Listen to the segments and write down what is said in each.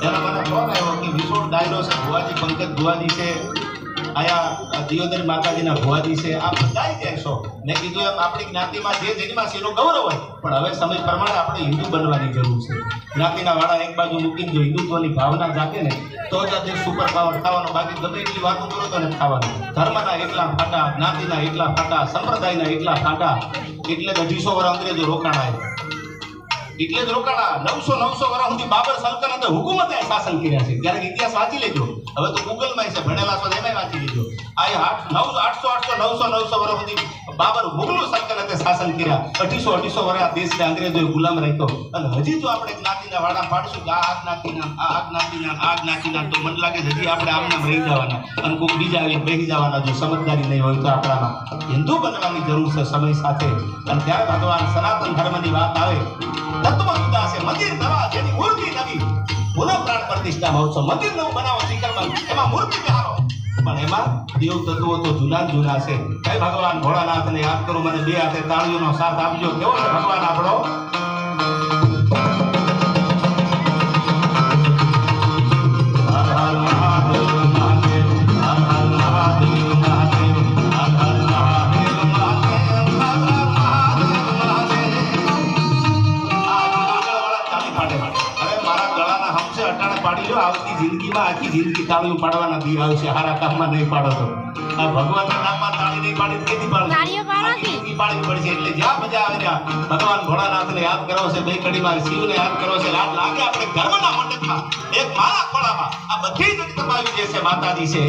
એના મને ફોન આવ્યો કે વિશોડ ડાયરો છે, ભુવાજી પંકજ ભુવાજી છે, આયા દિયોદર માતાજીના ભુવાજી છે, આ બધા જાય છો. મેં કીધું એમ આપણી જ્ઞાતિમાં જે જેનીમાં છે એનું ગૌરવ હોય, પણ હવે સમય પ્રમાણે આપણે હિન્દુ બનવાની જરૂર છે. જ્ઞાતિના વાળા એક બાજુ મૂકીને જો હિન્દુત્વની ભાવના જાગે ને તો જ આ દેશ સુપર પાવર થવાનો. બાકી ગમે એટલી વાતો કરો તો ને થવાનું. ધર્મના એટલા ફાટા, જ્ઞાતિના એટલા ફાટા, સંપ્રદાયના એટલા ફાટા, એટલે 250 વર્ષ અંગ્રેજો રોકાણા. એટલે જ રોકાણા. 900 વર્ષ સુધી બાબર સલ્તનતે હુકુમતે શાસન કર્યા છે. ક્યારેક ઇતિહાસ વાંચી લેજો. હવે તો ગૂગલમાં છે, ભણેલા છો એમાંય વાંચી લેજો. આ 800 વર્ષ સુધી બાબર મુગલ સલ્તનતે શાસન કર્યા. 250 વર્ષ આ દેશને અંગ્રેજોએ ગુલામ રાખ્યો. અને હજી જો આપણે જ્ઞાતિના વાડા પાડશું કે આ જ્ઞાતિના તો મને લાગે હજી આપણે આમનામ રહી જવાના અને કોઈ બીજા આવી બેસી જવાના. જો સમજદારી નહીં હોય તો આપણામાં હિન્દુ બનવાની જરૂર છે સમય સાથે. અને ત્યારે ભગવાન સનાતન ધર્મની વાત આવે, તત્વ જુદા છે, મંદિર નવા જેની મૂર્તિ નવી, પુનઃ પ્રાણ પ્રતિષ્ઠા મહોત્સવ. મંદિર નવું બનાવો શિખરમાં, એમાં મૂર્તિ બિહારો, પણ એમાં દેવ તત્વો તો જૂના જૂના છે. કઈ ભગવાન ભોળાનાથને યાદ કરો, મને 2 હાથે તાળીઓનો સાથ આપજો. કેવો છે ભગવાન આપણો? આવતી જિંદગીમાં આખી જિંદગી તાળીઓ પાડવાના દી આવશે. હારા કામમાં નહીં પાડો તો આ ભગવાનના નામમાં તાળી નહીં પાડી કેથી પાડો? જિંદગી પાડવી પડશે. એટલે જ્યાં મજા આવે ત્યાં ભગવાન ભોળાનાથને યાદ કરો છે, 2 કડીમાં શિવને યાદ કરો છે. લાગ લાગે આપણે ગર્ભના મંડપમાં એક માના ખોળામાં આ બધી જગતમાયું જે છે માતાજી છે,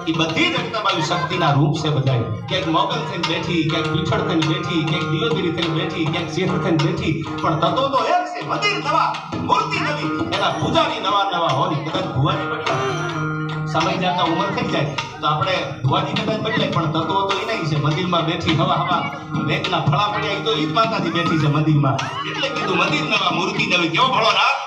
એ બધી જગતમાયું શક્તિના રૂપ છે. બધા ક્યાંક મોગલ થઈને બેઠી, ક્યાંક પીછળ થઈને બેઠી, ક્યાંક દિયોદરી થઈને બેઠી, ક્યાંક શેઠ થઈને બેઠી, પણ તત્વો તો એક છે. મંદિર નવા, મૂર્તિ નવી, એના પૂજારી નવા હોય. કદાચ ભુવાજી બદલાય, સમય જતા ઉંમર થઈ જાય તો આપણે ભુવાજી કદાચ બદલાય, પણ તત્વો તો એ નહીં છે. મંદિરમાં બેઠી હવા વેગના ફળા પડ્યા, તો ઈ જ માતાજી બેઠી છે મંદિરમાં. એટલે કીધું મંદિર નવા, મૂર્તિ નવી. કેવો ભોળોનાથ?